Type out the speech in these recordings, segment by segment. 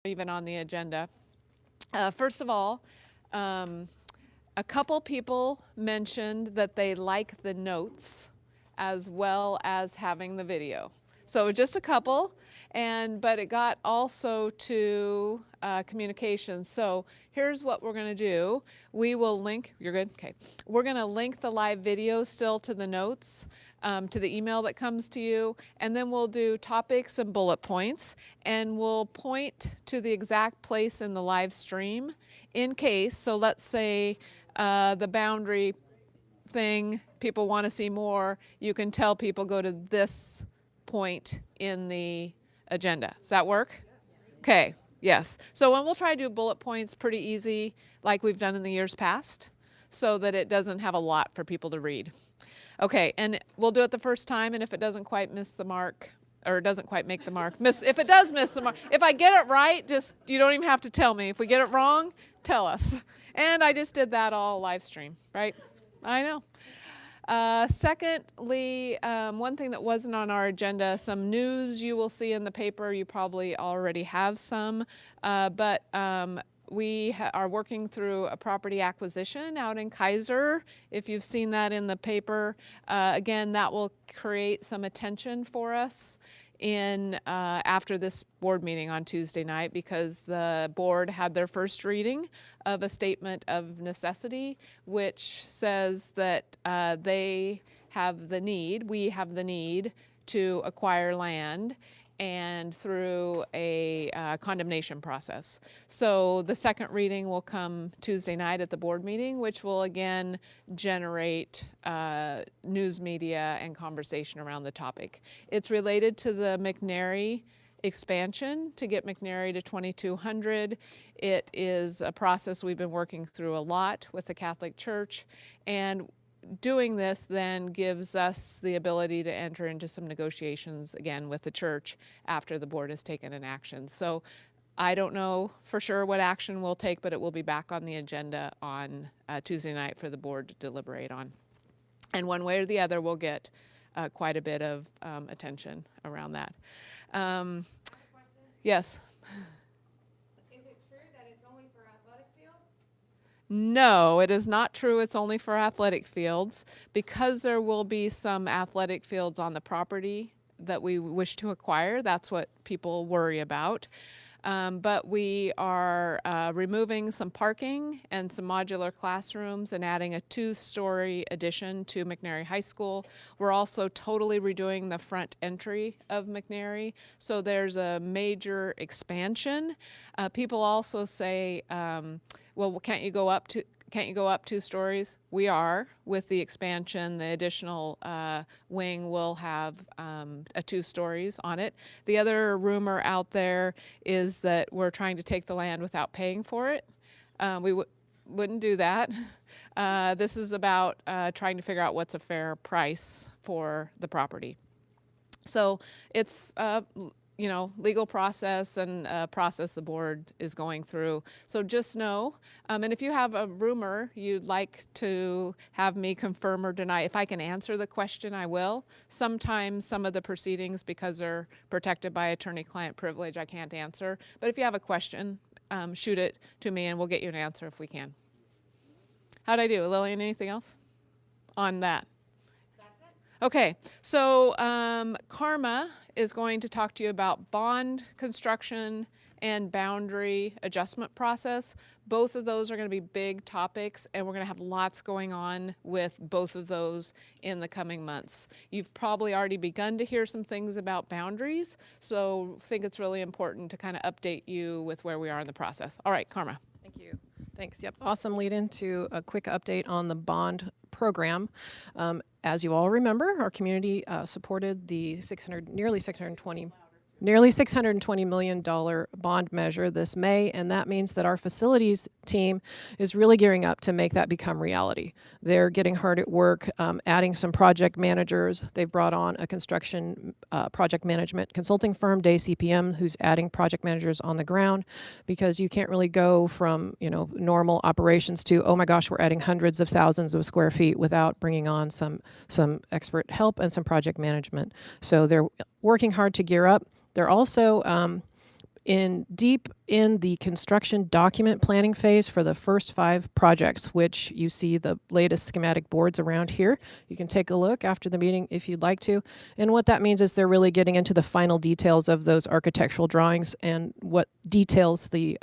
even on the agenda. First of all, a couple people mentioned that they like the notes as well as having the video. So just a couple, but it got also to communication. So here's what we're going to do. We will link, you're good? Okay. We're going to link the live video still to the notes, to the email that comes to you, and then we'll do topics and bullet points, and we'll point to the exact place in the live stream in case, so let's say the boundary thing, people want to see more, you can tell people go to this point in the agenda. Does that work? Okay, yes. So when we'll try to do bullet points pretty easy, like we've done in the years past, so that it doesn't have a lot for people to read. Okay, and we'll do it the first time, and if it doesn't quite miss the mark, or it doesn't quite make the mark, if it does miss the mark, if I get it right, just, you don't even have to tell me. If we get it wrong, tell us. And I just did that all live stream, right? I know. Secondly, one thing that wasn't on our agenda, some news you will see in the paper. You probably already have some, but we are working through a property acquisition out in Keizer. If you've seen that in the paper, again, that will create some attention for us in after this board meeting on Tuesday night, because the board had their first reading of a statement of necessity, which says that we have the need to acquire land, and through a condemnation process. So the second reading will come Tuesday night at the board meeting, which will again generate news media and conversation around the topic. It's related to the McNary expansion to get McNary to 2,200. It is a process we've been working through a lot with the Catholic Church, and doing this then gives us the ability to enter into some negotiations again with the church after the board has taken an action. So I don't know for sure what action we'll take, but it will be back on the agenda on Tuesday night for the board to deliberate on. And one way or the other, we'll get quite a bit of attention around that. Yes? No, it is not true it's only for athletic fields, because there will be some athletic fields on the property that we wish to acquire. That's what people worry about. But we are removing some parking and some modular classrooms and adding a 2-story addition to McNary High School. We're also totally redoing the front entry of McNary, so there's a major expansion. People also say, well, can't you go up 2 stories? We are. With the expansion, the additional wing will have 2 stories on it. The other rumor out there is that we're trying to take the land without paying for it. We wouldn't do that. This is about trying to figure out what's a fair price for the property. So it's legal process and process the board is going through. So just know, and if you have a rumor you'd like to have me confirm or deny, if I can answer the question, I will. Sometimes some of the proceedings, because they're protected by attorney-client privilege, I can't answer. But if you have a question, shoot it to me and we'll get you an answer if we can. How'd I do? Lillian, anything else on that? Okay, so Karma is going to talk to you about bond construction and boundary adjustment process. Both of those are going to be big topics, and we're going to have lots going on with both of those in the coming months. You've probably already begun to hear some things about boundaries, so I think it's really important to kind of update you with where we are in the process. All right, Karma. Thank you. Thanks. Yep. Awesome lead into a quick update on the bond program. As you all remember, our community supported the nearly $620 million bond measure this May, and that means that our facilities team is really gearing up to make that become reality. They're getting hard at work, adding some project managers. They've brought on a construction project management consulting firm, Day CPM, who's adding project managers on the ground, because you can't really go from normal operations to, oh my gosh, we're adding hundreds of thousands of square feet without bringing on some expert help and some project management. So they're working hard to gear up. They're also deep in the construction document planning phase for the first 5 projects, which you see the latest schematic boards around here. You can take a look after the meeting if you'd like to. And what that means is they're really getting into the final details of those architectural drawings and what details the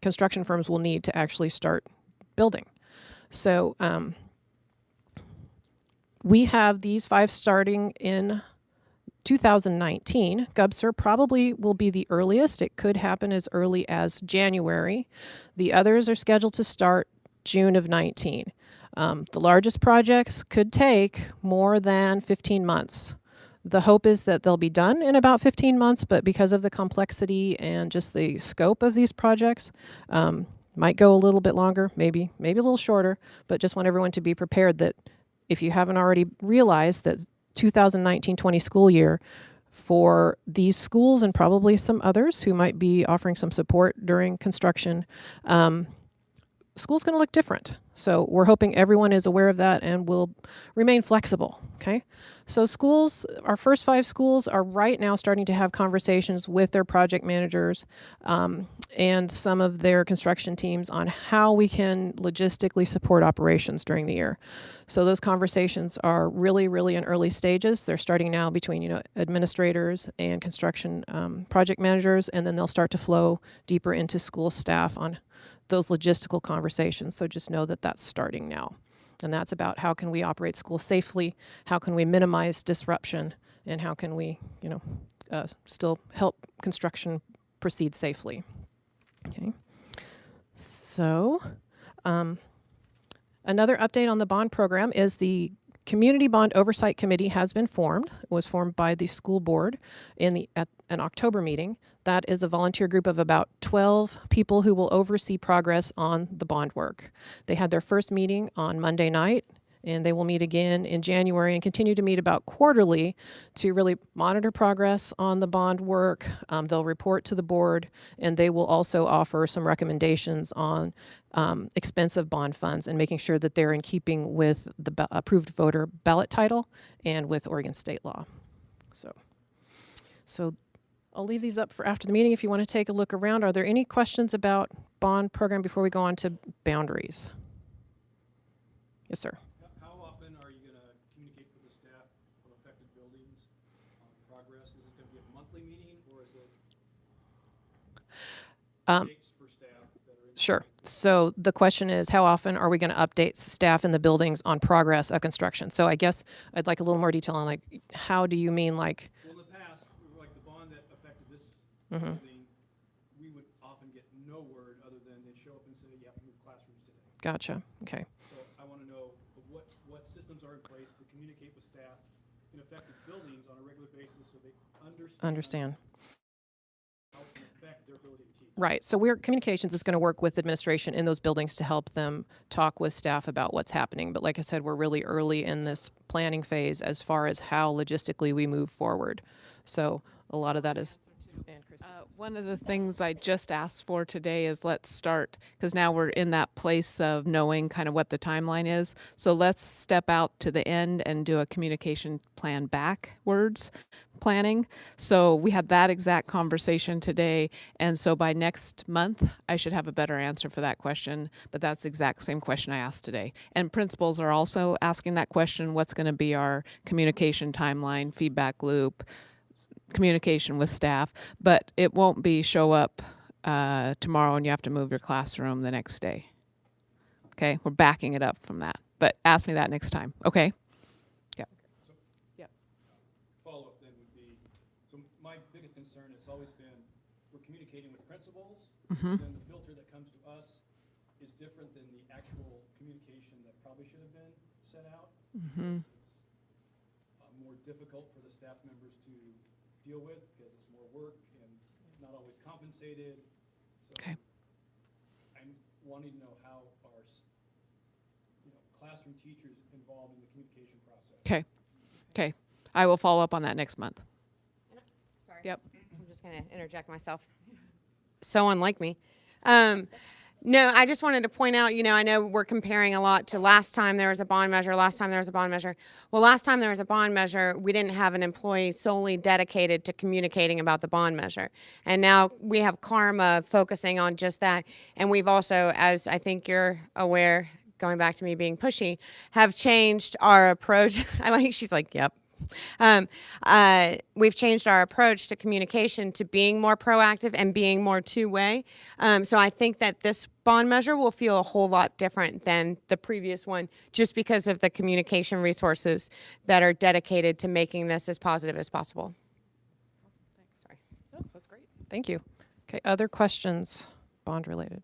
construction firms will need to actually start building. So we have these 5 starting in 2019. Gubser probably will be the earliest. It could happen as early as January. The others are scheduled to start June of 19. The largest projects could take more than 15 months. The hope is that they'll be done in about 15 months, but because of the complexity and just the scope of these projects, might go a little bit longer, maybe a little shorter, but just want everyone to be prepared that if you haven't already realized that 2019-20 school year for these schools and probably some others who might be offering some support during construction, school's going to look different. So we're hoping everyone is aware of that and will remain flexible, okay? So schools, our first 5 schools are right now starting to have conversations with their project managers and some of their construction teams on how we can logistically support operations during the year. So those conversations are really, really in early stages. They're starting now between, administrators and construction project managers, and then they'll start to flow deeper into school staff on those logistical conversations. So just know that that's starting now. And that's about how can we operate schools safely, how can we minimize disruption, and how can we, still help construction proceed safely. Okay. So another update on the bond program is the Community Bond Oversight Committee has been formed. It was formed by the school board at an October meeting. That is a volunteer group of about 12 people who will oversee progress on the bond work. They had their first meeting on Monday night, and they will meet again in January and continue to meet about quarterly to really monitor progress on the bond work. They'll report to the board, and they will also offer some recommendations on expensive bond funds and making sure that they're in keeping with the approved voter ballot title and with Oregon state law. So I'll leave these up for after the meeting if you want to take a look around. Are there any questions about bond program before we go on to boundaries? Yes, sir. How often are you going to communicate with the staff of affected buildings on progress? Is it going to be a monthly meeting, or is it takes for staff that are in? Sure. So the question is, how often are we going to update staff in the buildings on progress of construction? So I guess I'd like a little more detail on, how do you mean, Well, in the past, like the bond that affected this building, we would often get no word other than they'd show up and say, you have to move classrooms today. Gotcha. Okay. So I want to know what systems are in place to communicate with staff in affected buildings on a regular basis so they understand how it can affect their ability to teach. Right. So communications is going to work with administration in those buildings to help them talk with staff about what's happening. But like I said, we're really early in this planning phase as far as how logistically we move forward. So a lot of that is. One of the things I just asked for today is let's start, because now we're in that place of knowing kind of what the timeline is. So let's step out to the end and do a communication plan backwards planning. So we had that exact conversation today. And so by next month, I should have a better answer for that question. But that's the exact same question I asked today. And principals are also asking that question, what's going to be our communication timeline, feedback loop, communication with staff, but it won't be show up tomorrow and you have to move your classroom the next day. Okay, we're backing it up from that, but ask me that next time. Okay. Yeah. So, follow-up then would be, so my biggest concern has always been we're communicating with principals, and then the filter that comes to us is different than the actual communication that probably should have been sent out. It's more difficult for the staff members to deal with because it's more work and not always compensated. So Okay. I'm wanting to know how are classroom teachers involved in the communication process. Okay. I will follow up on that next month. Sorry. Yep. I'm just going to interject myself. So unlike me. No, I just wanted to point out, I know we're comparing a lot to last time there was a bond measure, last time there was a bond measure. Well, last time there was a bond measure, we didn't have an employee solely dedicated to communicating about the bond measure. And now we have Karma focusing on just that. And we've also, as I think you're aware, going back to me being pushy, have changed our approach. She's like, yep. We've changed our approach to communication to being more proactive and being more two-way. So I think that this bond measure will feel a whole lot different than the previous one, just because of the communication resources that are dedicated to making this as positive as possible. Sorry. Oh, that's great. Thank you. Okay, other questions, bond related?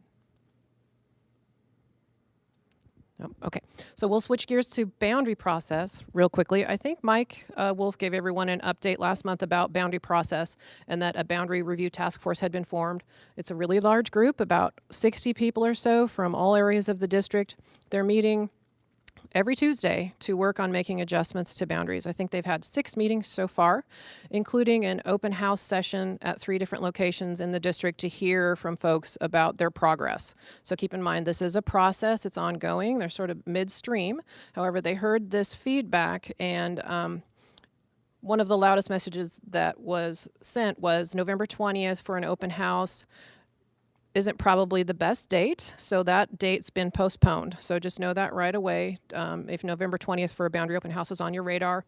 No? Okay, so we'll switch gears to boundary process real quickly. I think Mike Wolf gave everyone an update last month about boundary process and that a boundary review task force had been formed. It's a really large group, about 60 people or so from all areas of the district. They're meeting every Tuesday to work on making adjustments to boundaries. I think they've had 6 meetings so far, including an open house session at 3 different locations in the district to hear from folks about their progress. So keep in mind, this is a process, it's ongoing, they're sort of midstream. However, they heard this feedback, and one of the loudest messages that was sent was November 20th for an open house isn't probably the best date, so that date's been postponed. So just know that right away. If November 20th for a boundary open house was on your radar,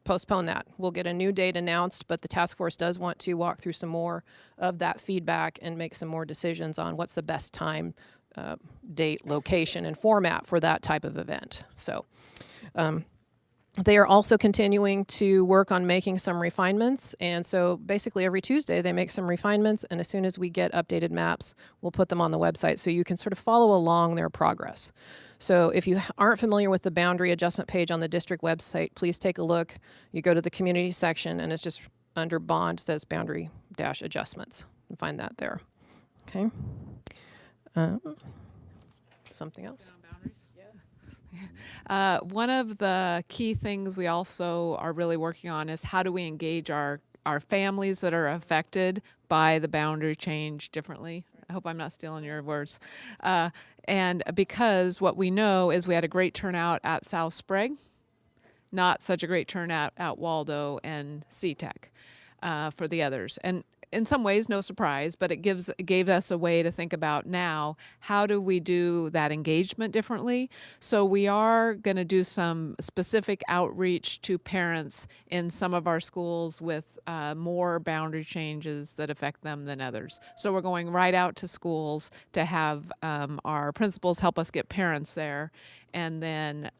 postpone that. We'll get a new date announced, but the task force does want to walk through some more of that feedback and make some more decisions on what's the best time, date, location, and format for that type of event. So they are also continuing to work on making some refinements. And so basically every Tuesday they make some refinements, and as soon as we get updated maps, we'll put them on the website so you can sort of follow along their progress. So if you aren't familiar with the boundary adjustment page on the district website, please take a look. You go to the community section and it's just under bond, says boundary-adjustments. You can find that there. Okay. Something else? One of the key things we also are really working on is how do we engage our families that are affected by the boundary change differently. I hope I'm not stealing your words. And because what we know is we had a great turnout at South Sprague, not such a great turnout at Waldo and C-Tech for the others. And in some ways, no surprise, but it gave us a way to think about now, how do we do that engagement differently? So we are going to do some specific outreach to parents in some of our schools with more boundary changes that affect them than others. So we're going right out to schools to have our principals help us get parents there, and then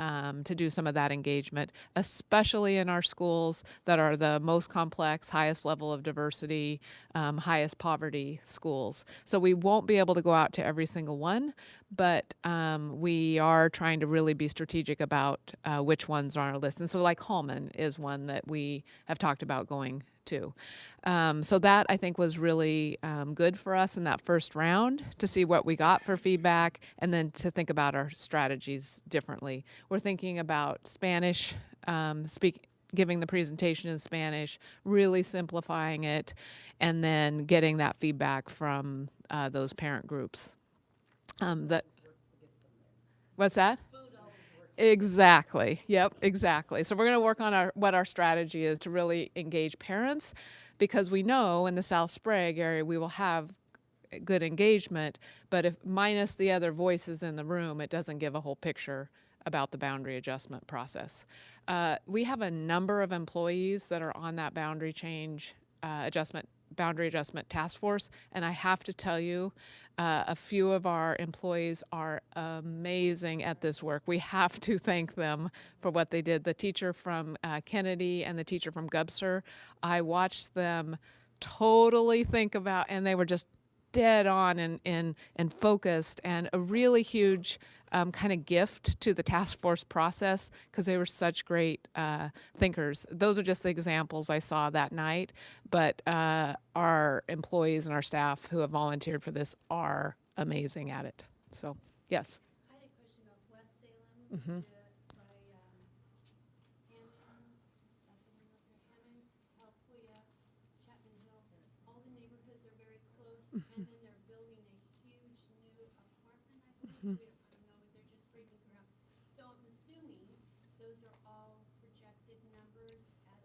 to do some of that engagement, especially in our schools that are the most complex, highest level of diversity, highest poverty schools. So we won't be able to go out to every single one, but we are trying to really be strategic about which ones are on our list. And so like Holman is one that we have talked about going to. So that I think was really good for us in that first round to see what we got for feedback and then to think about our strategies differently. We're thinking about Spanish, giving the presentation in Spanish, really simplifying it, and then getting that feedback from those parent groups. What's that? Exactly. Yep, exactly. So we're going to work on what our strategy is to really engage parents, because we know in the South Sprague area we will have good engagement, but if minus the other voices in the room, it doesn't give a whole picture about the boundary adjustment process. We have a number of employees that are on that boundary adjustment task force, and I have to tell you, a few of our employees are amazing at this work. We have to thank them for what they did. The teacher from Kennedy and the teacher from Gubser, I watched them totally think about, and they were just dead on and focused, and a really huge kind of gift to the task force process, because they were such great thinkers. Those are just the examples I saw that night, but our employees and our staff who have volunteered for this are amazing at it. So, yes. I had a question about West Salem. Hammond, Alcoya, Chapman Hill. All the neighborhoods are very close, and then they're building a huge new apartment don't know, they're just breaking ground. So I'm assuming those are all projected numbers as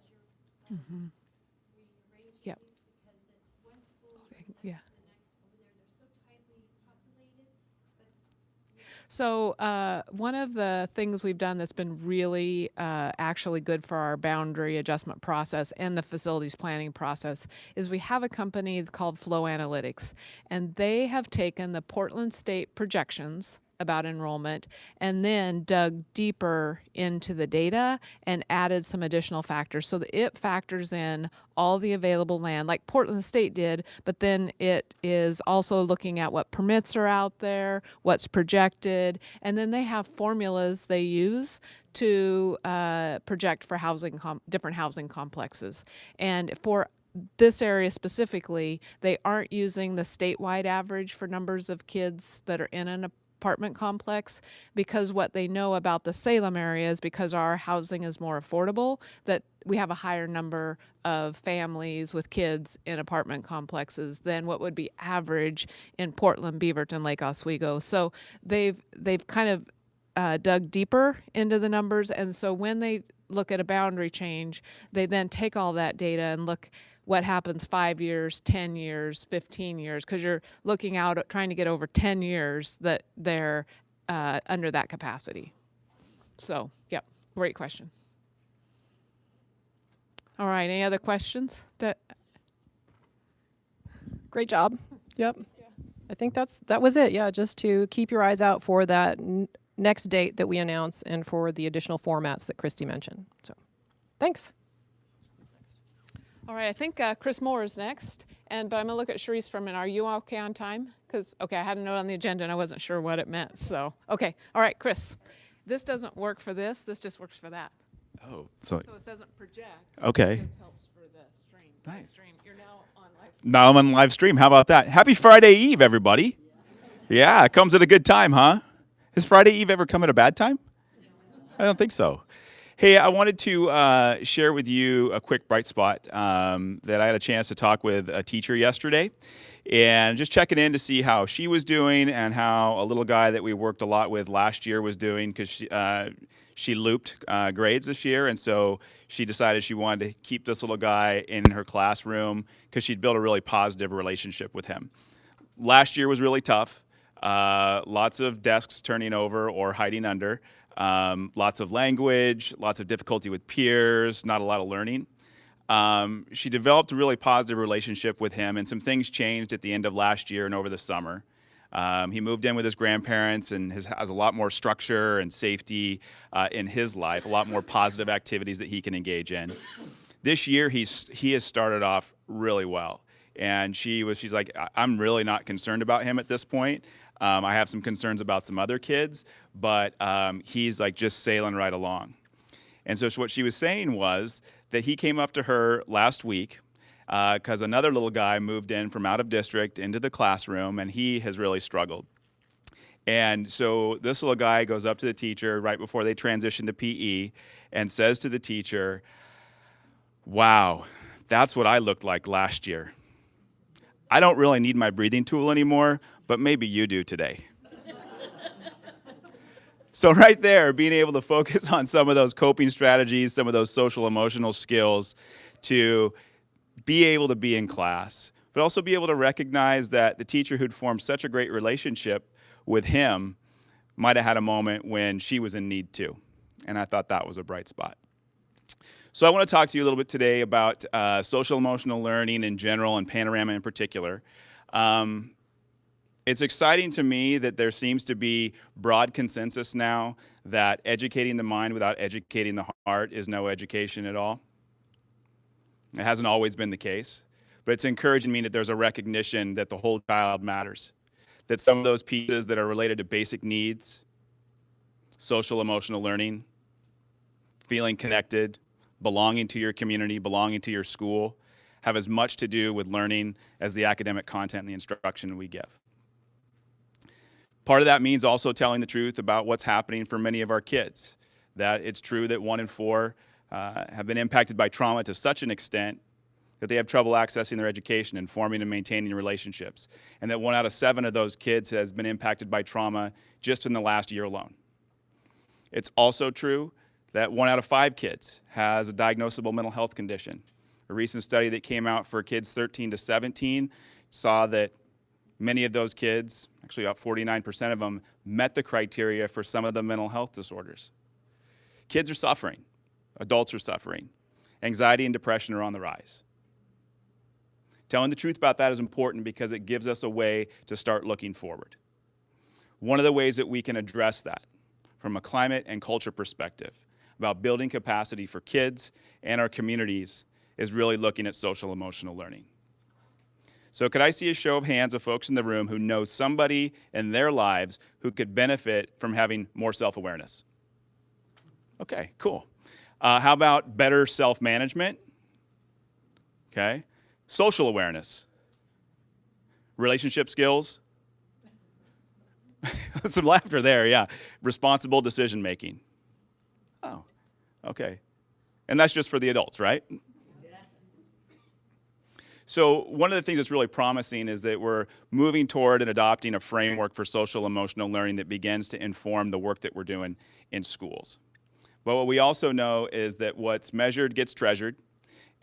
you're rearranging Yep. these, because it's one school Okay, next yeah. to the next over there. They're so tightly populated, but So one of the things we've done that's been really actually good for our boundary adjustment process and the facilities planning process is we have a company called Flow Analytics, and they have taken the Portland State projections about enrollment and then dug deeper into the data and added some additional factors so that it factors in all the available land like Portland State did, but then it is also looking at what permits are out there, what's projected, and then they have formulas they use to project for different housing complexes. And for this area specifically, they aren't using the statewide average for numbers of kids that are in an apartment complex, because what they know about the Salem area is because our housing is more affordable, that we have a higher number of families with kids in apartment complexes than what would be average in Portland, Beaverton, Lake Oswego. So they've kind of dug deeper into the numbers, and so when they look at a boundary change, they then take all that data and look what happens 5 years, 10 years, 15 years, because you're looking out at trying to get over 10 years that they're under that capacity. So, yep, great question. All right, any other questions? Great job. Yep. I think that was it. Yeah, just to keep your eyes out for that next date that we announce and for the additional formats that Christy mentioned. So, thanks. All right, I think Chris Moore is next, but I'm gonna look at Sharice for a minute. Are you okay on time? Because, okay, I had a note on the agenda and I wasn't sure what it meant, so, okay. All right, Chris, this doesn't work for this just works for that. Oh, so So it doesn't project. Okay. It just helps for the stream. Live Nice. stream. You're now on live. now I'm on live stream. How about that? Happy Friday Eve, everybody. Yeah, it comes at a good time, huh? Has Friday Eve ever come at a bad time? I don't think so. Hey, I wanted to share with you a quick bright spot that I had a chance to talk with a teacher yesterday, and just checking in to see how she was doing and how a little guy that we worked a lot with last year was doing, because she looped grades this year, and so she decided she wanted to keep this little guy in her classroom because she'd built a really positive relationship with him. Last year was really tough. Lots of desks turning over or hiding under. Lots of language, lots of difficulty with peers, not a lot of learning. She developed a really positive relationship with him, and some things changed at the end of last year and over the summer. He moved in with his grandparents and has a lot more structure and safety in his life, a lot more positive activities that he can engage in. This year, he has started off really well. And she's like, I'm really not concerned about him at this point. I have some concerns about some other kids, but he's like just sailing right along. And so what she was saying was that he came up to her last week because another little guy moved in from out of district into the classroom, and he has really struggled. And so this little guy goes up to the teacher right before they transition to PE and says to the teacher, "Wow, that's what I looked like last year. I don't really need my breathing tool anymore, but maybe you do today." So right there, being able to focus on some of those coping strategies, some of those social emotional skills to be able to be in class, but also be able to recognize that the teacher who'd formed such a great relationship with him might have had a moment when she was in need too. And I thought that was a bright spot. So I want to talk to you a little bit today about social emotional learning in general and Panorama in particular. It's exciting to me that there seems to be broad consensus now that educating the mind without educating the heart is no education at all. It hasn't always been the case, but it's encouraging me that there's a recognition that the whole child matters, that some of those pieces that are related to basic needs, social emotional learning, feeling connected, belonging to your community, belonging to your school, have as much to do with learning as the academic content and the instruction we give. Part of that means also telling the truth about what's happening for many of our kids, that it's true that 1 in 4 have been impacted by trauma to such an extent that they have trouble accessing their education and forming and maintaining relationships, and that 1 out of 7 of those kids has been impacted by trauma just in the last year alone. It's also true that 1 out of 5 kids has a diagnosable mental health condition. A recent study that came out for kids 13 to 17 saw that many of those kids, actually about 49% of them, met the criteria for some of the mental health disorders. Kids are suffering. Adults are suffering. Anxiety and depression are on the rise. Telling the truth about that is important because it gives us a way to start looking forward. One of the ways that we can address that from a climate and culture perspective about building capacity for kids and our communities is really looking at social emotional learning. So could I see a show of hands of folks in the room who know somebody in their lives who could benefit from having more self-awareness? Okay, cool. How about better self-management? Okay. Social awareness. Relationship skills. Some laughter there, yeah. Responsible decision making. Oh, okay. And that's just for the adults, right? So one of the things that's really promising is that we're moving toward and adopting a framework for social emotional learning that begins to inform the work that we're doing in schools. But what we also know is that what's measured gets treasured,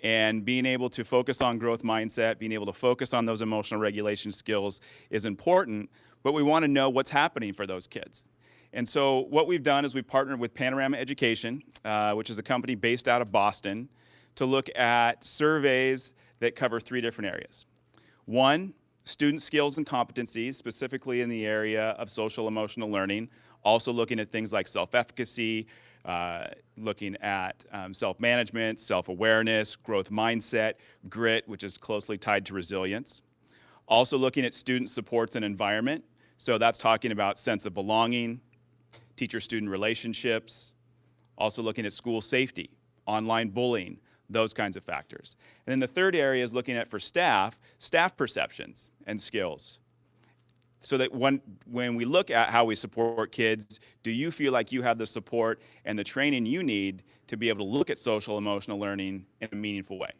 and being able to focus on growth mindset, being able to focus on those emotional regulation skills is important, but we want to know what's happening for those kids. And so what we've done is we've partnered with Panorama Education, which is a company based out of Boston, to look at surveys that cover 3 different areas. 1, student skills and competencies, specifically in the area of social emotional learning, also looking at things like self-efficacy, looking at self-management, self-awareness, growth mindset, grit, which is closely tied to resilience. Also looking at student supports and environment. So that's talking about sense of belonging, teacher-student relationships, also looking at school safety, online bullying, those kinds of factors. And then the third area is looking at for staff perceptions and skills. So that when we look at how we support kids, do you feel like you have the support and the training you need to be able to look at social emotional learning in a meaningful way?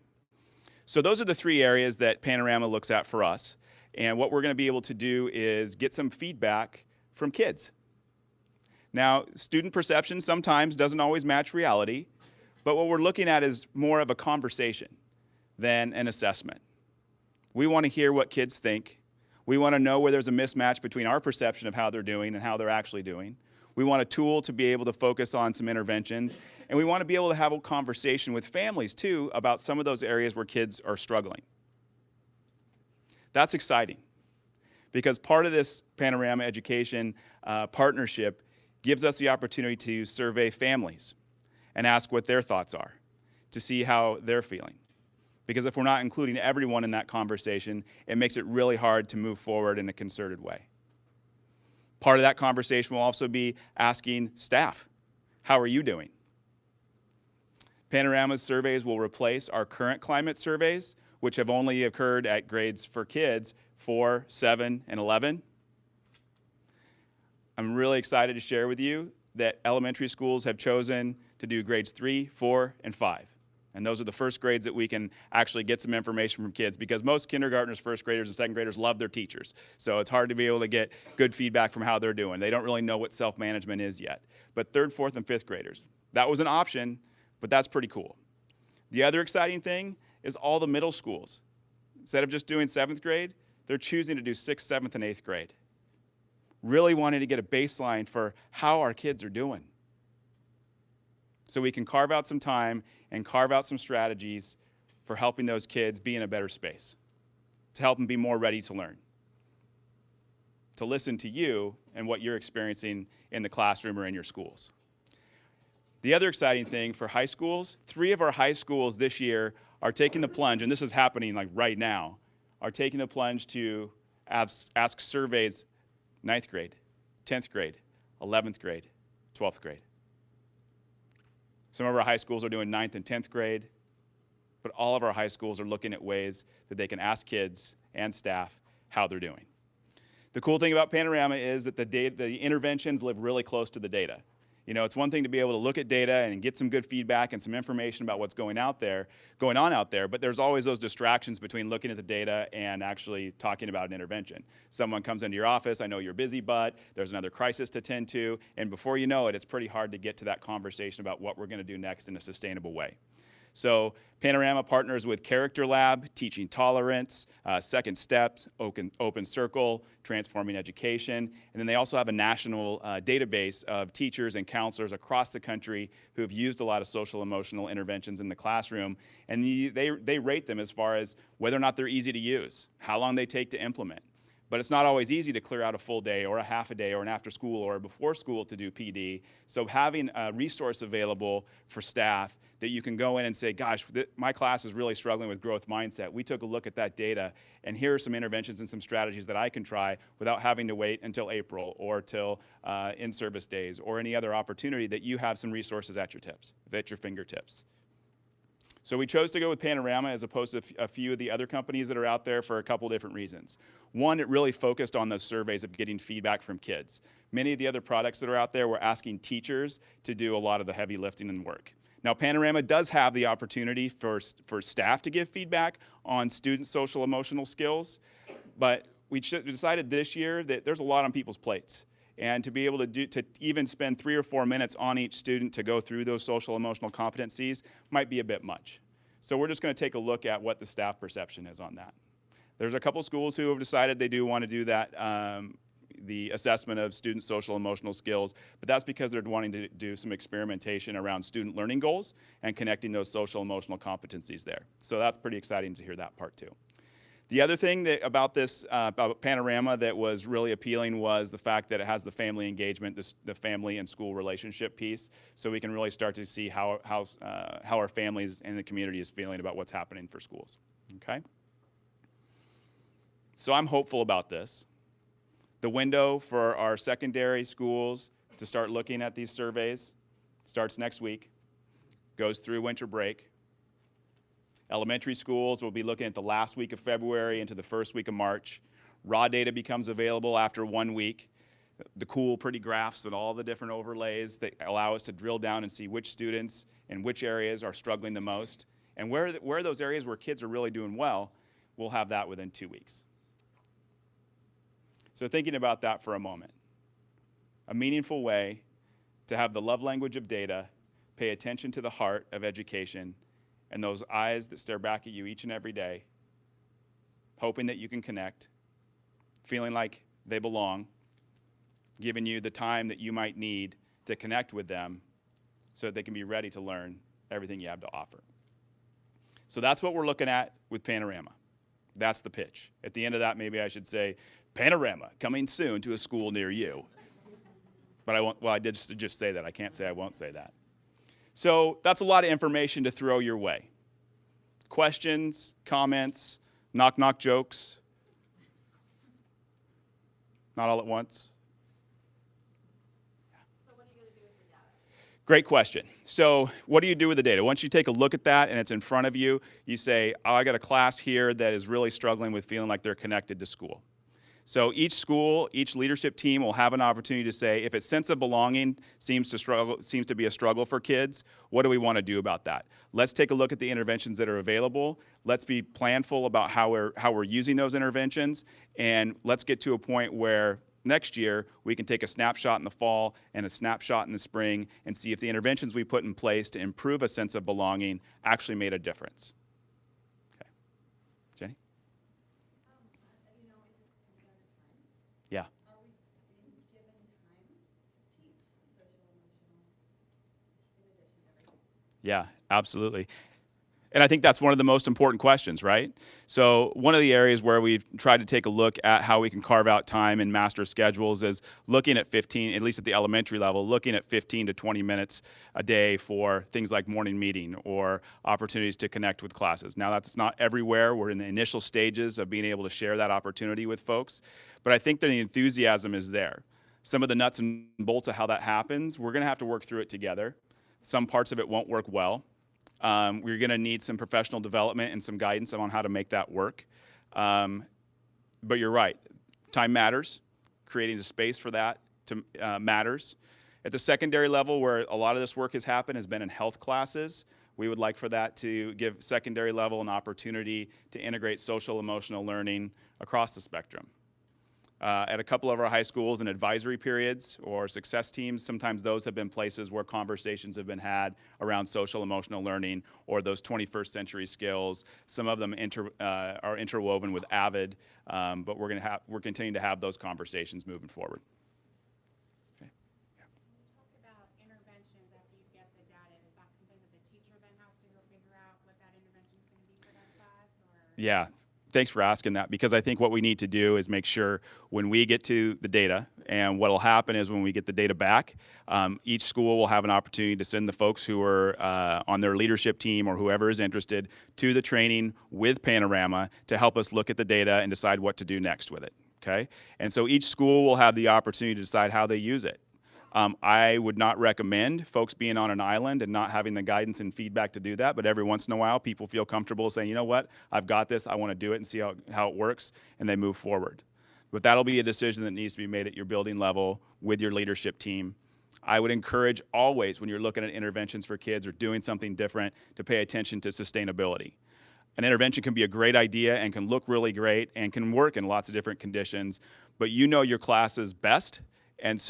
So those are the 3 areas that Panorama looks at for us. And what we're going to be able to do is get some feedback from kids. Now, student perception sometimes doesn't always match reality, but what we're looking at is more of a conversation than an assessment. We want to hear what kids think. We want to know where there's a mismatch between our perception of how they're doing and how they're actually doing. We want a tool to be able to focus on some interventions. And we want to be able to have a conversation with families, too, about some of those areas where kids are struggling. That's exciting, because part of this Panorama Education partnership gives us the opportunity to survey families and ask what their thoughts are, to see how they're feeling. Because if we're not including everyone in that conversation, it makes it really hard to move forward in a concerted way. Part of that conversation will also be asking staff, how are you doing? Panorama's surveys will replace our current climate surveys, which have only occurred at grades for kids 4, 7, and 11. I'm really excited to share with you that elementary schools have chosen to do grades 3, 4, and 5. And those are the first grades that we can actually get some information from kids, because most kindergartners, first graders, and second graders love their teachers. So it's hard to be able to get good feedback from how they're doing. They don't really know what self-management is yet. But 3rd, 4th, and 5th graders, that was an option, but that's pretty cool. The other exciting thing is all the middle schools. Instead of just doing 7th grade, they're choosing to do 6th, 7th, and 8th grade. Really wanting to get a baseline for how our kids are doing, so we can carve out some time and carve out some strategies for helping those kids be in a better space, to help them be more ready to learn, to listen to you and what you're experiencing in the classroom or in your schools. The other exciting thing for high schools, 3 of our high schools this year are taking the plunge, and this is happening like right now, are taking the plunge to ask surveys 9th grade, 10th grade, 11th grade, 12th grade. Some of our high schools are doing 9th and 10th grade, but all of our high schools are looking at ways that they can ask kids and staff how they're doing. The cool thing about Panorama is that the interventions live really close to the data. You know, it's one thing to be able to look at data and get some good feedback and some information about what's going on out there, but there's always those distractions between looking at the data and actually talking about an intervention. Someone comes into your office, I know you're busy, but there's another crisis to tend to, and before you know it, it's pretty hard to get to that conversation about what we're going to do next in a sustainable way. So Panorama partners with Character Lab, Teaching Tolerance, Second Steps, Open Circle, Transforming Education, and then they also have a national database of teachers and counselors across the country who have used a lot of social emotional interventions in the classroom, and they rate them as far as whether or not they're easy to use, how long they take to implement. But it's not always easy to clear out a full day or a half a day or an after school or before school to do PD. So having a resource available for staff that you can go in and say, gosh, my class is really struggling with growth mindset. We took a look at that data, and here are some interventions and some strategies that I can try without having to wait until April or till in-service days or any other opportunity, that you have some resources at your fingertips. So we chose to go with Panorama as opposed to a few of the other companies that are out there for a couple different reasons. One, it really focused on those surveys of getting feedback from kids. Many of the other products that are out there were asking teachers to do a lot of the heavy lifting and work. Now, Panorama does have the opportunity for staff to give feedback on student social emotional skills, but we decided this year that there's a lot on people's plates. And to be able to even spend 3 or 4 minutes on each student to go through those social emotional competencies might be a bit much. So we're just going to take a look at what the staff perception is on that. There's a couple schools who have decided they do want to do that, the assessment of student social emotional skills, but that's because they're wanting to do some experimentation around student learning goals and connecting those social emotional competencies there. So that's pretty exciting to hear that part too. The other thing about Panorama that was really appealing was the fact that it has the family engagement, the family and school relationship piece, so we can really start to see how our families and the community is feeling about what's happening for schools. Okay? So I'm hopeful about this. The window for our secondary schools to start looking at these surveys starts next week, goes through winter break. Elementary schools will be looking at the last week of February into the first week of March. Raw data becomes available after 1 week. The cool, pretty graphs with all the different overlays that allow us to drill down and see which students and which areas are struggling the most. And where those areas where kids are really doing well, we'll have that within 2 weeks. So thinking about that for a moment. A meaningful way to have the love language of data, pay attention to the heart of education, and those eyes that stare back at you each and every day, hoping that you can connect, feeling like they belong, giving you the time that you might need to connect with them so that they can be ready to learn everything you have to offer. So that's what we're looking at with Panorama. That's the pitch. At the end of that, maybe I should say, Panorama, coming soon to a school near you. But I won't, well, I did just say that. I can't say I won't say that. So that's a lot of information to throw your way. Questions, comments, knock-knock jokes. Not all at once. So what are you going to do with the data? Great question. So what do you do with the data? Once you take a look at that and it's in front of you, you say, oh, I got a class here that is really struggling with feeling like they're connected to school. So each school, each leadership team will have an opportunity to say, if its sense of belonging seems to be a struggle for kids, what do we want to do about that? Let's take a look at the interventions that are available. Let's be planful about how we're using those interventions, and let's get to a point where next year we can take a snapshot in the fall and a snapshot in the spring and see if the interventions we put in place to improve a sense of belonging actually made a difference. Okay. Jenny? Yeah. Are we being given time to teach social emotional in addition to everything? Yeah, absolutely. And I think that's one of the most important questions, right? So one of the areas where we've tried to take a look at how we can carve out time in master schedules is looking at 15, at least at the elementary level, looking at 15 to 20 minutes a day for things like morning meeting or opportunities to connect with classes. Now that's not everywhere. We're in the initial stages of being able to share that opportunity with folks. But I think that the enthusiasm is there. Some of the nuts and bolts of how that happens, we're gonna have to work through it together. Some parts of it won't work well. We're going to need some professional development and some guidance on how to make that work. But you're right. Time matters. Creating a space for that matters. At the secondary level, where a lot of this work has happened, has been in health classes. We would like for that to give secondary level an opportunity to integrate social emotional learning across the spectrum. At a couple of our high schools in advisory periods or success teams, sometimes those have been places where conversations have been had around social emotional learning or those 21st century skills. Some of them are interwoven with AVID, but we're continuing to have those conversations moving forward. Okay. When you talk about interventions after you get the data, is that something that the teacher then has to go figure out what that intervention is going to be for that class? Or Yeah. Thanks for asking that, because I think what we need to do is make sure when we get to the data, and what will happen is when we get the data back, each school will have an opportunity to send the folks who are on their leadership team or whoever is interested to the training with Panorama to help us look at the data and decide what to do next with it. Okay? And so each school will have the opportunity to decide how they use it. I would not recommend folks being on an island and not having the guidance and feedback to do that, but every once in a while people feel comfortable saying, you know what, I've got this, I want to do it and see how it works, and they move forward. But that'll be a decision that needs to be made at your building level with your leadership team. I would encourage always, when you're looking at interventions for kids or doing something different, to pay attention to sustainability. An intervention can be a great idea and can look really great and can work in lots of different conditions, but you know your class is best, and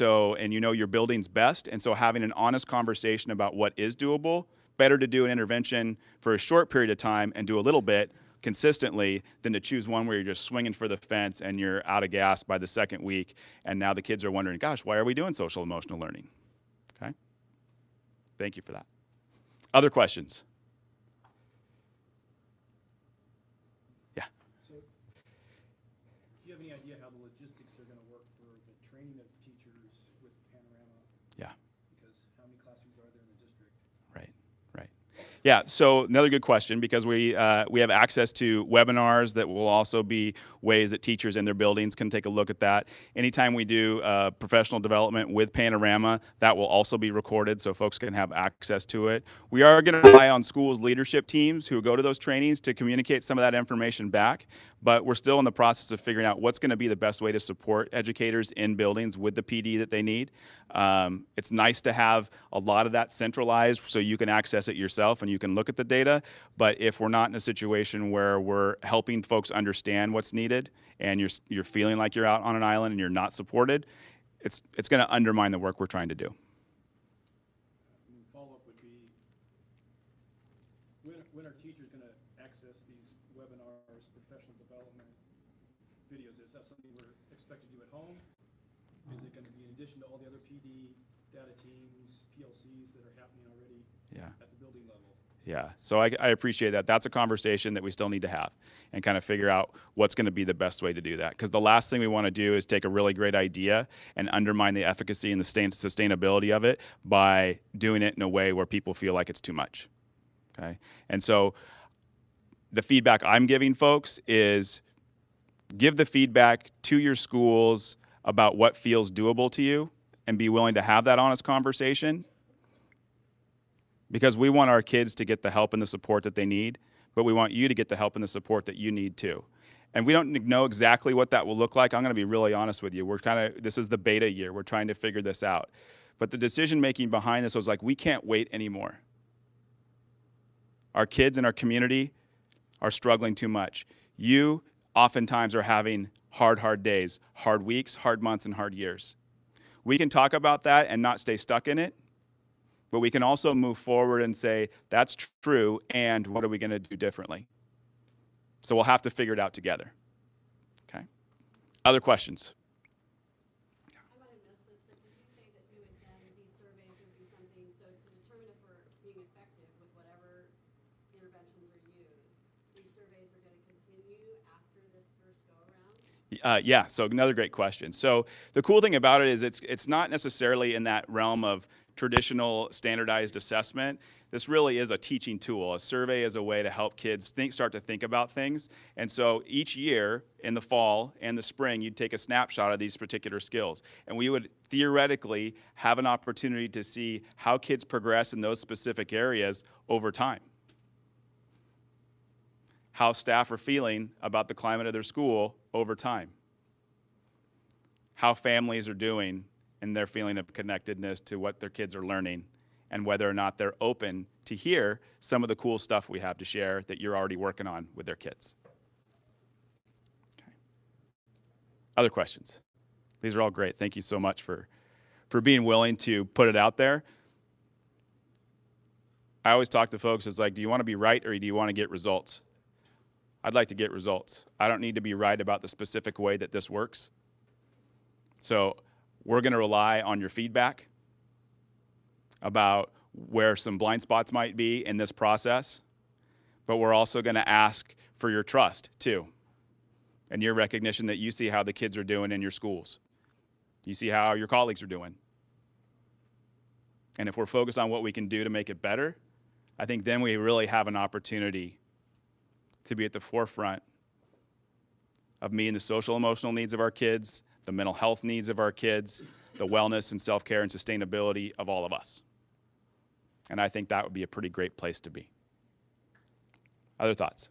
you know your building's best, and so having an honest conversation about what is doable, better to do an intervention for a short period of time and do a little bit consistently than to choose one where you're just swinging for the fence and you're out of gas by the second week, and now the kids are wondering, gosh, why are we doing social emotional learning? Okay? Thank you for that. Other questions? Yeah. So, do you have any idea how the logistics are going to work for the training of teachers with Panorama? Yeah. Because how many classrooms are there in the district? Right, right. Yeah, so another good question, because we have access to webinars that will also be ways that teachers in their buildings can take a look at that. Anytime we do professional development with Panorama, that will also be recorded so folks can have access to it. We are going to rely on schools' leadership teams who go to those trainings to communicate some of that information back, but we're still in the process of figuring out what's going to be the best way to support educators in buildings with the PD that they need. It's nice to have a lot of that centralized so you can access it yourself and you can look at the data, but if we're not in a situation where we're helping folks understand what's needed and you're feeling like you're out on an island and you're not supported, it's going to undermine the work we're trying to do. And follow-up would be, when are teachers going to access these webinars, professional development videos? Is that something we're expected to do at home? Is it going to be in addition to all the other PD, data teams, PLCs that are happening already at the building level? Yeah, so I appreciate that. That's a conversation that we still need to have and kind of figure out what's going to be the best way to do that. Because the last thing we want to do is take a really great idea and undermine the efficacy and the sustainability of it by doing it in a way where people feel like it's too much. Okay, and so the feedback I'm giving folks is give the feedback to your schools about what feels doable to you and be willing to have that honest conversation, because we want our kids to get the help and the support that they need, but we want you to get the help and the support that you need too. And we don't know exactly what that will look like. I'm going to be really honest with you. This is the beta year. We're trying to figure this out. But the decision making behind this was like, we can't wait anymore. Our kids in our community are struggling too much. You oftentimes are having hard days, hard weeks, hard months, and hard years. We can talk about that and not stay stuck in it, but we can also move forward and say, that's true, and what are we going to do differently? So we'll have to figure it out together. Okay? Other questions? I might have missed this, but did you say that you would then, these surveys would be something, so to determine if we're being effective with whatever interventions are used, these surveys are going to continue after this first go-around? Yeah, so another great question. So the cool thing about it is it's not necessarily in that realm of traditional standardized assessment. This really is a teaching tool. A survey is a way to help kids start to think about things. And so each year in the fall and the spring, you'd take a snapshot of these particular skills. And we would theoretically have an opportunity to see how kids progress in those specific areas over time. How staff are feeling about the climate of their school over time. How families are doing in their feeling of connectedness to what their kids are learning and whether or not they're open to hear some of the cool stuff we have to share that you're already working on with their kids. Okay. Other questions? These are all great. Thank you so much for being willing to put it out there. I always talk to folks, it's like, do you want to be right or do you want to get results? I'd like to get results. I don't need to be right about the specific way that this works. So we're going to rely on your feedback about where some blind spots might be in this process, but we're also going to ask for your trust too, and your recognition that you see how the kids are doing in your schools. You see how your colleagues are doing. And if we're focused on what we can do to make it better, I think then we really have an opportunity to be at the forefront of meeting the social emotional needs of our kids, the mental health needs of our kids, the wellness and self-care and sustainability of all of us. And I think that would be a pretty great place to be. Other thoughts?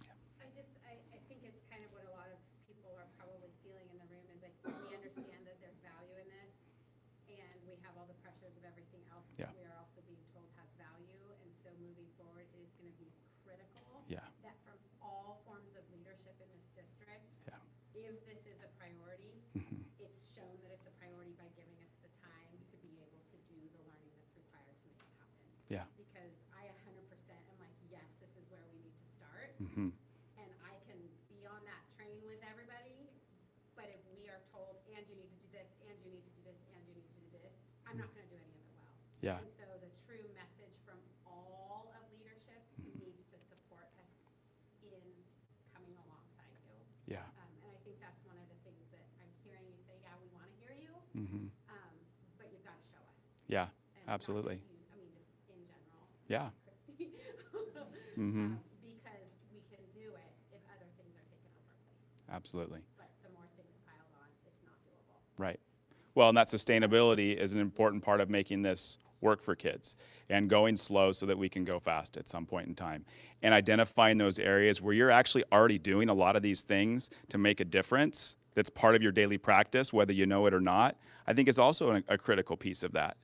I think it's kind of what a lot of people are probably feeling in the room is like, we understand that there's value in this, and we have all the pressures of everything else Yeah. that we are also being told has value, and so moving forward, it is gonna be critical Yeah. that from all forms of leadership in this district, Yeah. if this is a priority, Mhm. it's shown that it's a priority by giving us the time to be able to do the learning that's required to make it happen. Yeah. Because I 100% am like, yes, this is where we need to start. Mhm. And I can be on that train with everybody, but if we are told, and you need to do this, and you need to do this, and you need to do this, I'm not gonna do any of it well. Yeah. And so the true message from all of leadership needs to support us in coming alongside you. Yeah. And I think that's one of the things that I'm hearing you say, yeah, we wanna hear you, Mhm. but you've gotta show us. Yeah. And not Absolutely. just you, I mean, just in general. Yeah. Christy. Mhm. Because we can do it if other things are taken over. Absolutely. But the more things piled on, it's not doable. Right. Well, and that sustainability is an important part of making this work for kids and going slow so that we can go fast at some point in time. And identifying those areas where you're actually already doing a lot of these things to make a difference that's part of your daily practice, whether you know it or not, I think is also a critical piece of that.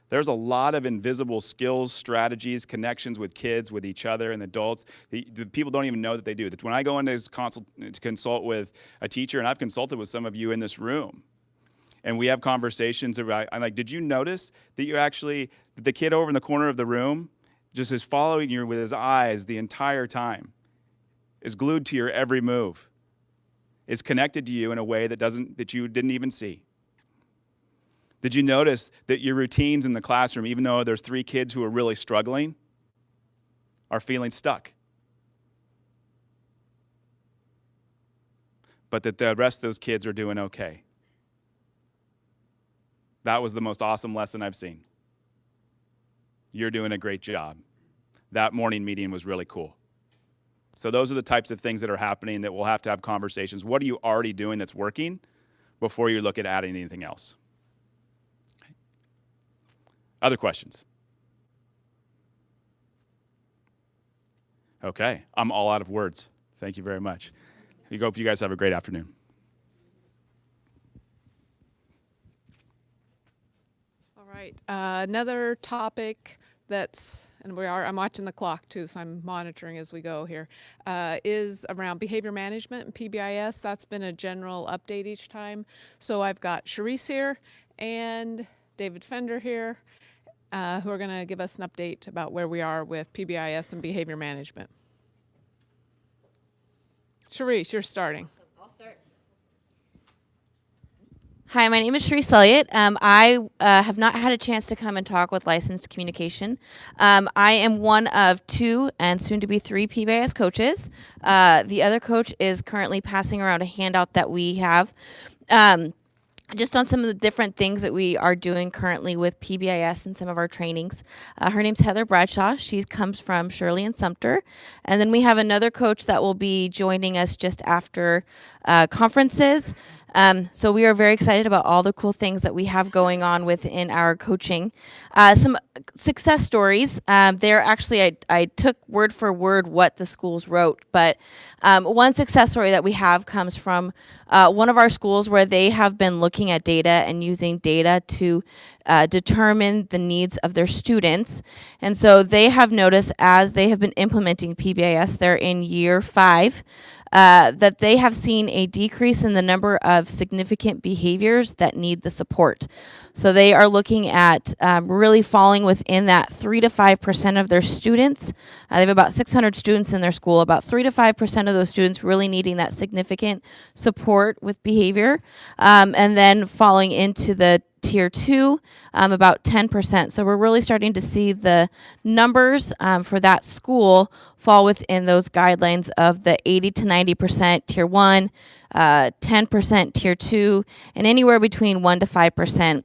There's a lot of invisible skills, strategies, connections with kids, with each other and adults. The people don't even know that they do. When I go in to consult with a teacher, and I've consulted with some of you in this room, and we have conversations about, I'm like, did you notice that the kid over in the corner of the room just is following you with his eyes the entire time, is glued to your every move, is connected to you in a way that you didn't even see? Did you notice that your routines in the classroom, even though there's 3 kids who are really struggling, are feeling stuck? But that the rest of those kids are doing okay. That was the most awesome lesson I've seen. You're doing a great job. That morning meeting was really cool. So those are the types of things that are happening that we'll have to have conversations. What are you already doing that's working before you look at adding anything else? Okay. Other questions? Okay, I'm all out of words. Thank you very much. I hope you guys have a great afternoon. All right. Another topic I'm watching the clock too, so I'm monitoring as we go here, is around behavior management and PBIS. That's been a general update each time. So I've got Charisse here and David Fender here, who are going to give us an update about where we are with PBIS and behavior management. Charisse, you're starting. I'll start. Hi, my name is Charisse Elliott. I have not had a chance to come and talk with licensed communication. I am one of 2 and soon to be 3 PBIS coaches. The other coach is currently passing around a handout that we have. Just on some of the different things that we are doing currently with PBIS and some of our trainings. Her name's Heather Bradshaw. She comes from Shirley and Sumter. And then we have another coach that will be joining us just after conferences. So we are very excited about all the cool things that we have going on within our coaching. Some success stories. They're actually, I took word for word what the schools wrote, but one success story that we have comes from one of our schools where they have been looking looking at data and using data to determine the needs of their students. And so they have noticed as they have been implementing PBIS, they're in year 5, that they have seen a decrease in the number of significant behaviors that need the support. So they are looking at really falling within that 3 to 5% of their students. They have about 600 students in their school, about 3 to 5% of those students really needing that significant support with behavior. And then falling into the Tier 2, about 10%. So we're really starting to see the numbers for that school fall within those guidelines of the 80 to 90% Tier 1, 10% Tier 2, and anywhere between 1 to 5%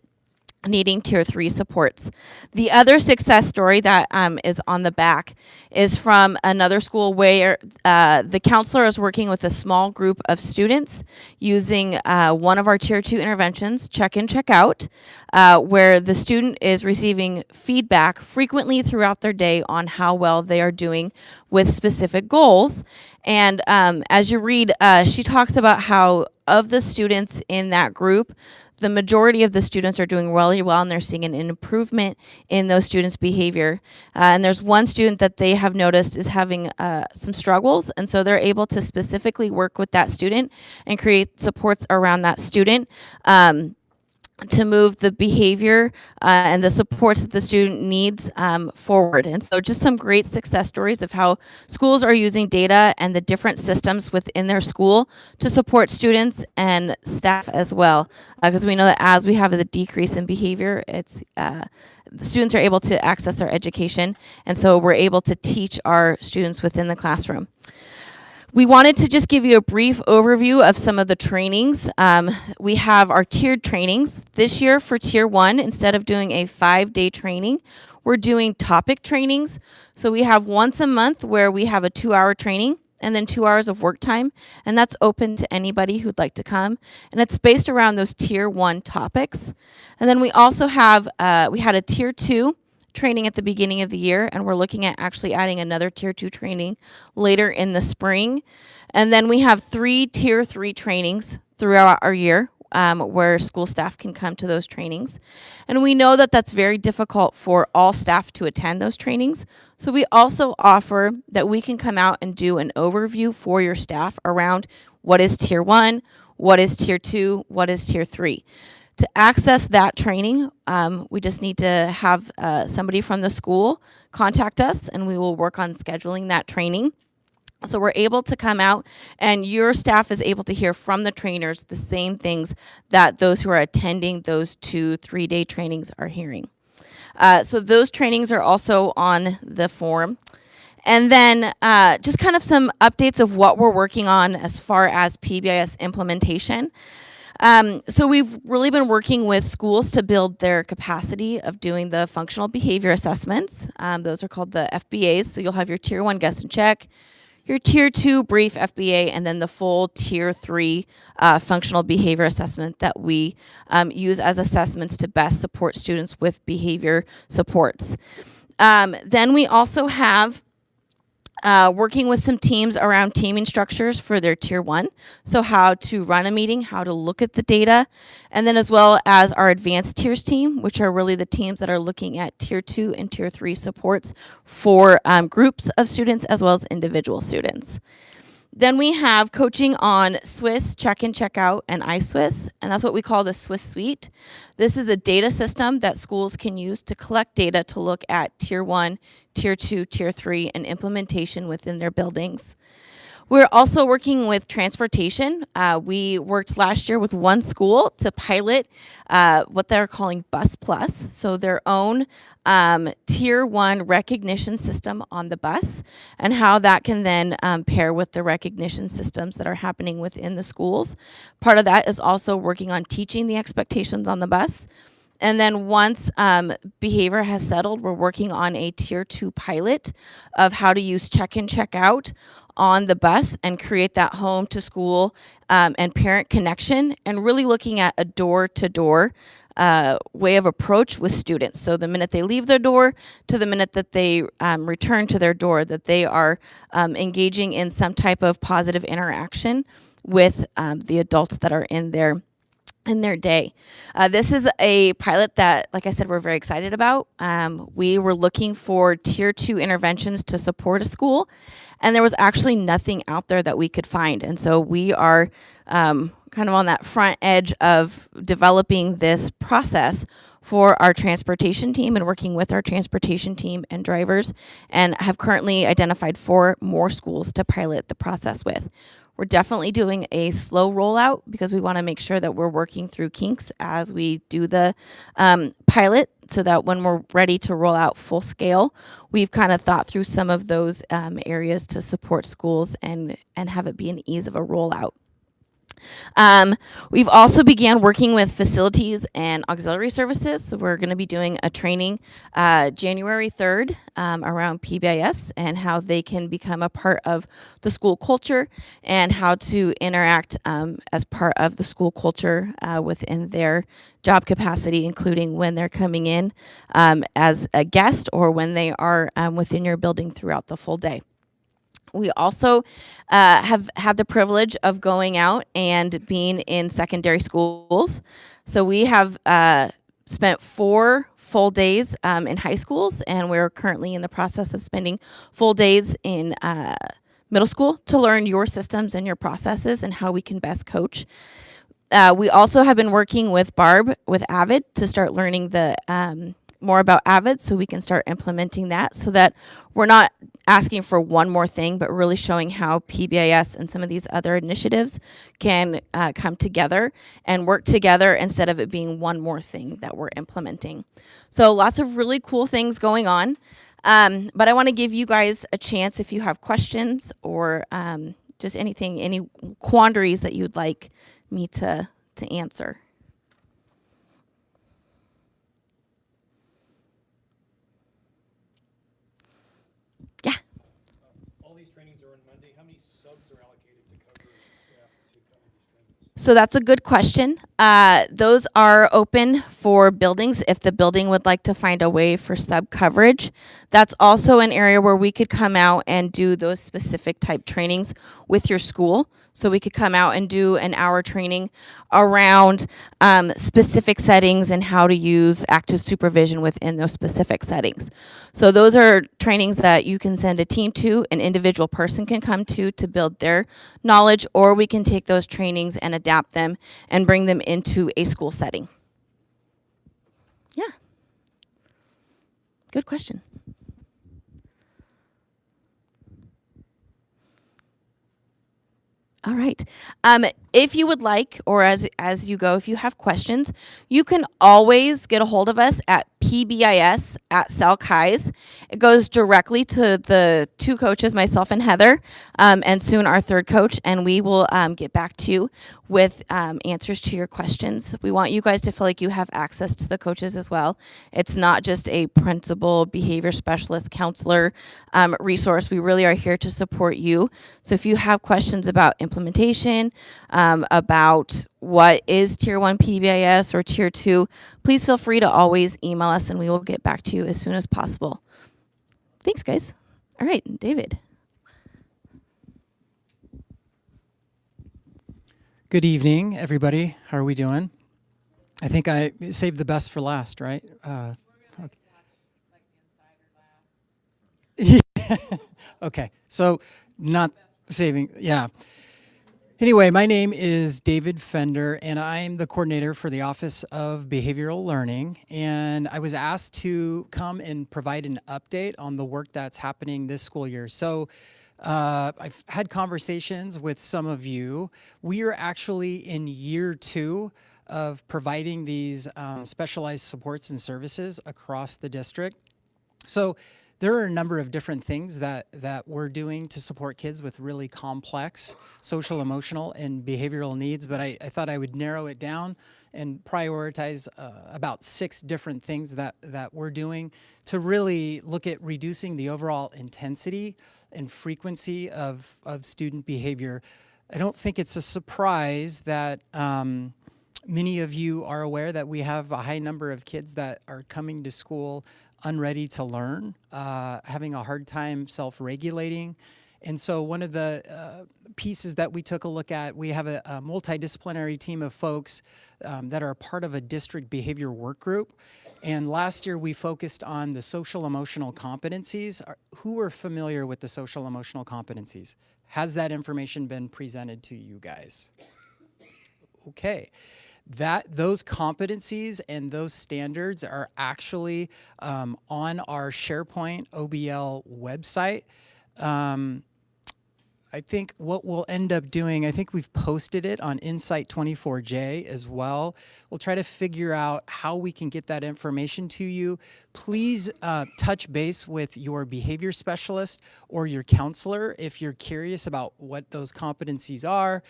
needing Tier 3 supports. The other success story that is on the back is from another school where the counselor is working with a small group of students using one of our Tier 2 interventions, check in, check out, where the student is receiving feedback frequently throughout their day on how well they are doing with specific goals. And as you read, she talks about how of the students in that group, the majority of the students are doing really well, and they're seeing an improvement in those students' behavior. And there's one student that they have noticed is having some struggles, and so they're able to specifically work with that student and create supports around that student. To move the behavior and the supports that the student needs forward. And so just some great success stories of how schools are using data and the different systems within their school to support students and staff as well. Because we know that as we have the decrease in behavior, it's the students are able to access their education, and so we're able to teach our students within the classroom. We wanted to just give you a brief overview of some of the trainings. We have our tiered trainings. This year for Tier 1, instead of doing a 5-day training, we're doing topic trainings. So we have once a month where we have a 2-hour training and then 2 hours of work time, and that's open to anybody who'd like to come. And it's based around those Tier 1 topics. And then we also have, we had a Tier 2 training at the beginning of the year, and we're looking at actually adding another Tier 2 training later in the spring. And then we have 3 Tier 3 trainings throughout our year where school staff can come to those trainings. And we know that that's very difficult for all staff to attend those trainings. So we also offer that we can come out and do an overview for your staff around what is Tier 1, what is Tier 2, what is Tier 3. To access that training, we just need to have somebody from the school contact us, and we will work on scheduling that training. So we're able to come out, and your staff is able to hear from the trainers the same things that those who are attending those 2-3-day trainings are hearing. So those trainings are also on the form. And then just kind of some updates of what we're working on as far as PBIS implementation. So we've really been working with schools to build their capacity of doing the functional behavior assessments. Those are called the FBAs. So you'll have your Tier 1 guess and check, your Tier 2 brief FBA, and then the full Tier 3 functional behavior assessment that we use as assessments to best support students with behavior supports. Then we also have working with some teams around teaming structures for their Tier 1. So how to run a meeting, how to look at the data, and then as well as our advanced tiers team, which are really the teams that are looking at Tier 2 and Tier 3 supports for groups of students as well as individual students. Then we have coaching on Swiss, check-in, check-out, and iSwiss, and that's what we call the Swiss Suite. This is a data system that schools can use to collect data to look at Tier 1, Tier 2, Tier 3, and implementation within their buildings. We're also working with transportation. We worked last year with one school to pilot what they're calling Bus Plus, so their own Tier 1 recognition system on the bus, and how that can then pair with the recognition systems that are happening within the schools. Part of that is also working on teaching the expectations on the bus. And then once behavior has settled, we're working on a Tier 2 pilot of how to use check-in, check-out on the bus and create that home to school and parent connection, and really looking at a door-to-door way of approach with students. So the minute they leave their door to the minute that they return to their door, that they are engaging in some type of positive interaction with the adults that are in their in their day. This is a pilot that, like I said, we're very excited about. We were looking for tier 2 interventions to support a school, and there was actually nothing out there that we could find. And so we are kind of on that front edge of developing this process for our transportation team and working with our transportation team and drivers, and have currently identified 4 more schools to pilot the process with. We're definitely doing a slow rollout because we want to make sure that we're working through kinks as we do the pilot, so that when we're ready to roll out full scale, we've kind of thought through some of those areas to support schools and have it be an ease of a rollout. We've also began working with facilities and auxiliary services. So we're going to be doing a training January 3rd around PBIS and how they can become a part of the school culture and how to interact as part of the school culture within their job capacity, including when they're coming in as a guest or when they are within your building throughout the full day. We also have had the privilege of going out and being in secondary schools. So we have spent 4 full days in high schools, and we're currently in the process of spending full days in middle school to learn your systems and your processes and how we can best coach. We also have been working with Barb with Avid to start learning the more about Avid, so we can start implementing that, so that we're not asking for one more thing, but really showing how PBIS and some of these other initiatives can come together and work together instead of it being one more thing that we're implementing. So lots of really cool things going on. But I want to give you guys a chance if you have questions or just anything, any quandaries that you'd like me to answer. Yeah. All these trainings are on Monday. How many subs are allocated to cover staff to cover these trainings? So that's a good question. Those are open for buildings if the building would like to find a way for sub coverage. That's also an area where we could come out and do those specific type trainings with your school. So we could come out and do an hour training around specific settings and how to use active supervision within those specific settings. So those are trainings that you can send a team to, an individual person can come to build their knowledge, or we can take those trainings and adapt them and bring them into a school setting. Yeah. Good question. All right. If you would like, or as you go, if you have questions, you can always get a hold of us at pbis@Salem-Keizer. It goes directly to the 2 coaches, myself and Heather, and soon our 3rd coach, and we will get back to you with answers to your questions. We want you guys to feel like you have access to the coaches as well. It's not just a principal, behavior specialist, counselor resource. We really are here to support you. So if you have questions about implementation, about what is Tier 1 PBIS or Tier 2, please feel free to always email us and we will get back to you as soon as possible. Thanks, guys. All right, David. Good evening, everybody. How are we doing? I think I saved the best for last, right? Okay, so not saving, yeah. Anyway, my name is David Fender, and I'm the coordinator for the Office of Behavioral Learning. And I was asked to come and provide an update on the work that's happening this school year. So I've had conversations with some of you. We are actually in year 2 of providing these specialized supports and services across the district. So there are a number of different things that we're doing to support kids with really complex social, emotional, and behavioral needs, but I thought I would narrow it down and prioritize about 6 different things that we're doing to really look at reducing the overall intensity and frequency of student behavior. I don't think it's a surprise that many of you are aware that we have a high number of kids that are coming to school unready to learn, having a hard time self-regulating, And so one of the pieces that we took a look at, we have a multidisciplinary team of folks that are part of a district behavior work group. And last year we focused on the social emotional competencies. Who are familiar with the social emotional competencies? Has that information been presented to you guys? Okay. Those competencies and those standards are actually on our SharePoint OBL website. I think what we'll end up doing, I think we've posted it on Insight 24J as well. We'll try to figure out how we can get that information to you. Please touch base with your behavior specialist or your counselor if you're curious about what those competencies are,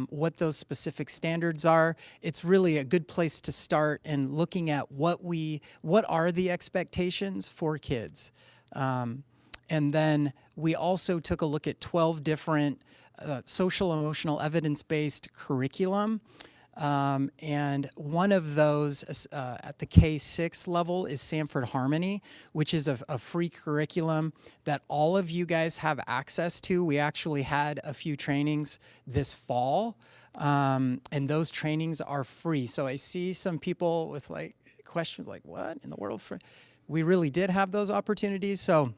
what those specific standards are. It's really a good place to start in looking at what are the expectations for kids. And then we also took a look at 12 different social emotional evidence-based curriculum. And one of those at the K-6 level is Sanford Harmony, which is a free curriculum that all of you guys have access to. We actually had a few trainings this fall, and those trainings are free. So I see some people with like questions like, what in the world? We really did have those opportunities. So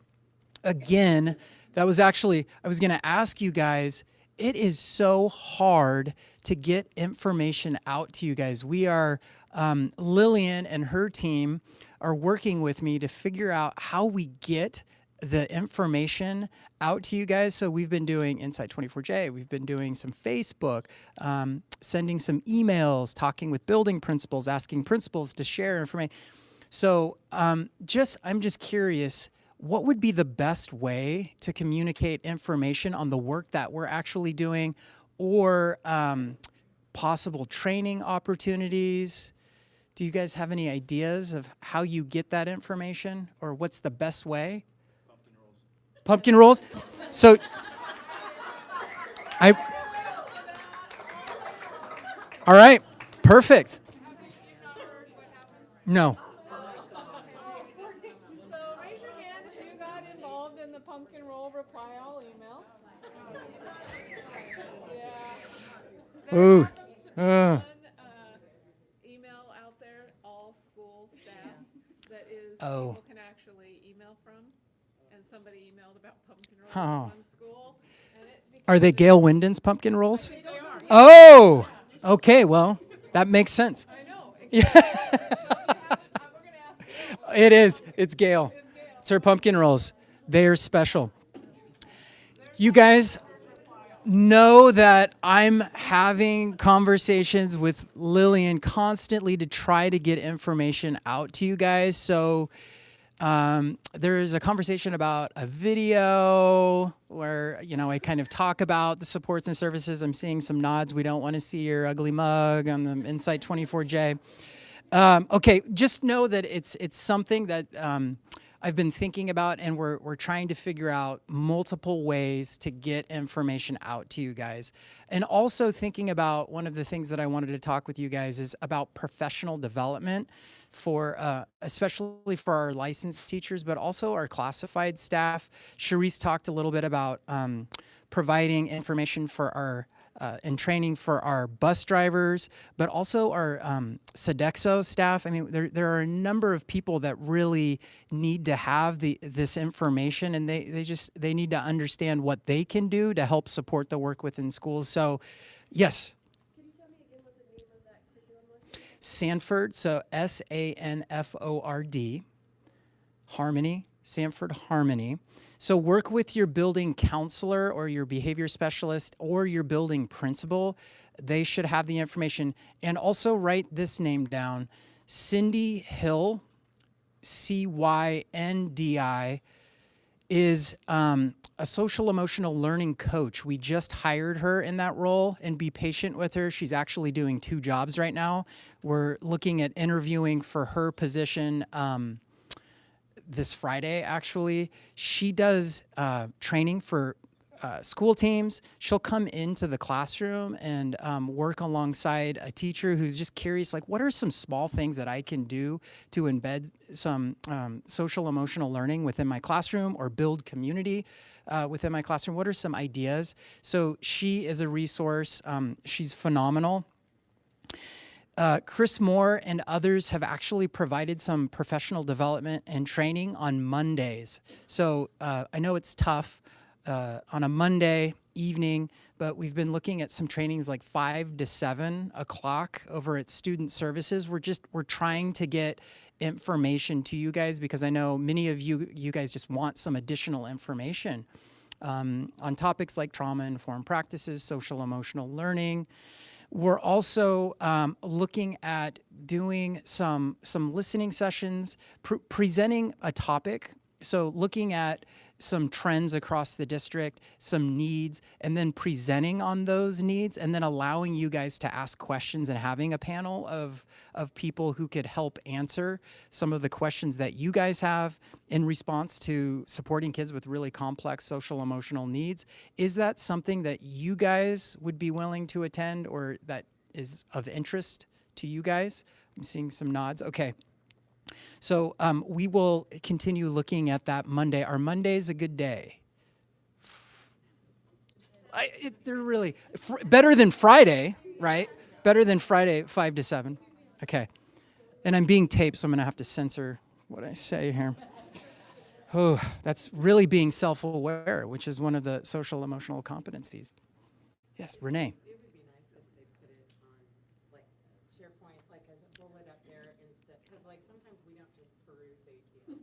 again, that was actually, I was going to ask you guys, it is so hard to get information out to you guys. We are, Lillian and her team are working with me to figure out how we get the information out to you guys. So we've been doing Insight 24J, we've been doing some Facebook, sending some emails, talking with building principals, asking principals to share information. So I'm just curious, what would be the best way to communicate information on the work that we're actually doing, or possible training opportunities? Do you guys have any ideas of how you get that information, or what's the best way? Pumpkin rolls. So all right, perfect. No. Pumpkin roll reply all email. Yeah. Ooh. Happens to be one email out there, all school staff, that is people can actually email from, and somebody emailed about pumpkin rolls in one school. And Are they Gail Wyndon's pumpkin rolls? they are. Oh, okay. Well, that makes sense. I know. Yeah. We're gonna ask It is. It's Gail. It's her pumpkin rolls. They are special. You guys know that I'm having conversations with Lillian constantly to try to get information out to you guys. So there is a conversation about a video where, I kind of talk about the supports and services. I'm seeing some nods. We don't want to see your ugly mug on the Insight 24J. Okay, just know that it's something that I've been thinking about, and we're trying to figure out multiple ways to get information out to you guys. And also thinking about one of the things that I wanted to talk with you guys is about professional development for especially for our licensed teachers, but also our classified staff. Sharice talked a little bit about providing information for our and training for our bus drivers, but also our Sodexo staff. I mean, there are a number of people that really need to have this information, and they need to understand what they can do to help support the work within schools. So, yes. Can you tell me again what the name of that curriculum was? Sanford, so SANFORD, Harmony, Sanford Harmony. So work with your building counselor or your behavior specialist or your building principal. They should have the information. And also write this name down, Cindy Hill, CYNDI, is a social emotional learning coach. We just hired her in that role, and be patient with her. She's actually doing 2 jobs right now. We're looking at interviewing for her position this Friday, actually. She does training for school teams. She'll come into the classroom and work alongside a teacher who's just curious, like, what are some small things that I can do to embed some social emotional learning within my classroom or build community within my classroom? What are some ideas? So she is a resource. She's phenomenal. Chris Moore and others have actually provided some professional development and training on Mondays. So I know it's tough on a Monday evening, but we've been looking at some trainings like 5 to 7 o'clock over at Student Services. We're trying to get information to you guys because I know many of you guys just want some additional information on topics like trauma-informed practices, social emotional learning. We're also looking at doing some listening sessions, presenting a topic. So looking at some trends across the district, some needs, and then presenting on those needs, and then allowing you guys to ask questions and having a panel of people who could help answer some of the questions that you guys have in response to supporting kids with really complex social emotional needs. Is that something that you guys would be willing to attend or that is of interest to you guys? I'm seeing some nods. Okay. So we will continue looking at that Monday. Are Mondays a good day? They're really better than Friday, right? Better than Friday, 5 to 7. Okay. And I'm being taped, so I'm going to have to censor what I say here. Oh, that's really being self-aware, which is one of the social emotional competencies. Yes, Renee. It would be nice if they put it on like SharePoint, like as a bullet up there instead, because like sometimes we don't just peruse ATL.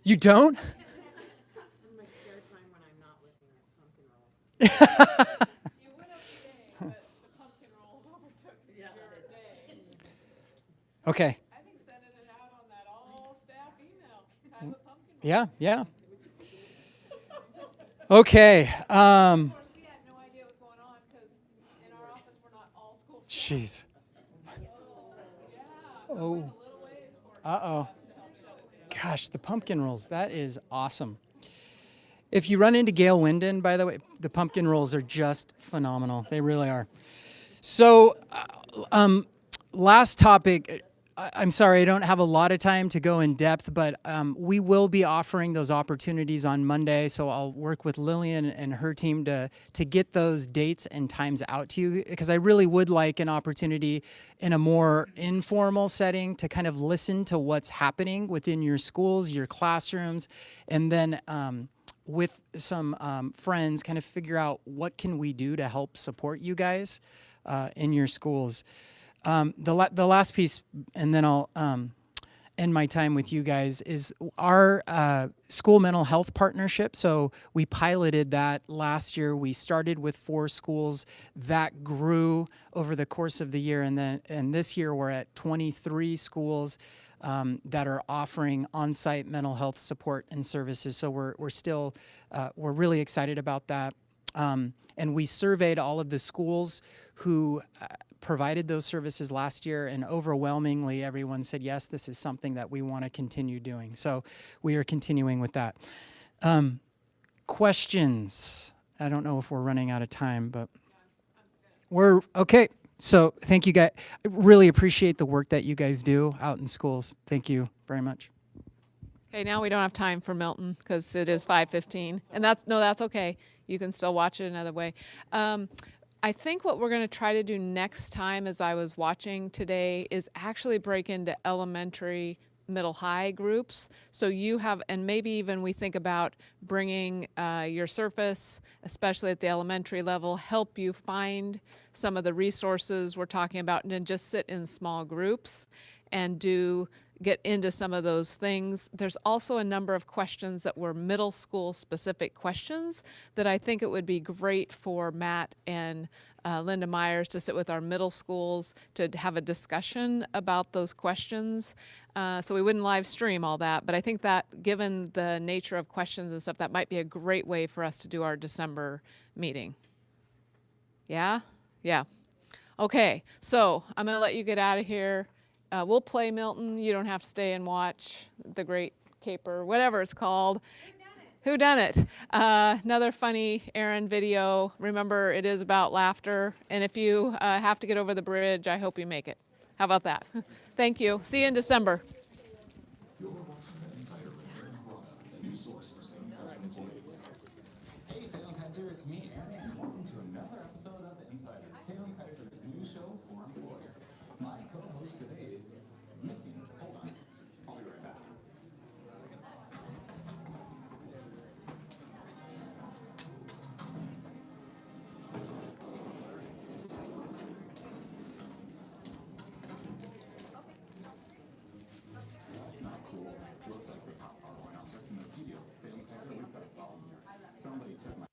You don't? In my spare time when I'm not looking at pumpkin rolls. You would have today, but the pumpkin rolls overtook your day. Okay. I think sending it out on that all staff email. Have the pumpkin rolls. Yeah, yeah. Okay. Of course, we had no idea what was going on because in our office we're not all school staff. Jeez. Yeah. Oh. A little ways for Uh-oh. Gosh, the pumpkin rolls. That is awesome. If you run into Gail Winden, by the way, the pumpkin rolls are just phenomenal. They really are. So, last topic. I'm sorry, I don't have a lot of time to go in depth, but we will be offering those opportunities on Monday. So I'll work with Lillian and her team to get those dates and times out to you, because I really would like an opportunity in a more informal setting to kind of listen to what's happening within your schools, your classrooms, and then with some friends kind of figure out what can we do to help support you guys in your schools. The last piece, and then I'll end my time with you guys, is our school mental health partnership. So we piloted that last year. We started with 4 schools. That grew over the course of the year, and this year we're at 23 schools that are offering on-site mental health support and services. So we're still we're really excited about that. And we surveyed all of the schools who provided those services last year, and overwhelmingly everyone said, yes, this is something that we want to continue doing. So we are continuing with that. Questions? I don't know if we're running out of time, but we're okay. So thank you guys. I really appreciate the work that you guys do out in schools. Thank you very much. Okay, now we don't have time for Milton because it is 5:15, and that's okay. You can still watch it another way. I think what we're going to try to do next time, as I was watching today, is actually break into elementary, middle, high groups. So you have, and maybe even we think about bringing your Surface, especially at the elementary level, help you find some of the resources we're talking about, and then just sit in small groups and get into some of those things. There's also a number of questions that were middle school specific questions that I think it would be great for Matt and Linda Myers to sit with our middle schools to have a discussion about those questions. So we wouldn't live stream all that, but I think that given the nature of questions and stuff, that might be a great way for us to do our December meeting. Yeah? Yeah. Okay, so I'm gonna let you get out of here. We'll play Milton. You don't have to stay and watch The Great Caper, whatever it's called. Who done it? Another funny Aaron video. Remember, it is about laughter. And if you have to get over the bridge, I hope you make it. How about that? Thank you. See you in December. Hey, Salem-Keizer, it's me, Aaron, and welcome to another episode of The Insider, Salem-Keizer's new show for employees. My co-host today is missing. Hold on. I'll be right back. That's not cool. Looks like the pop power went out just in the studio. Salem-Keizer, we've got a problem here. Somebody took my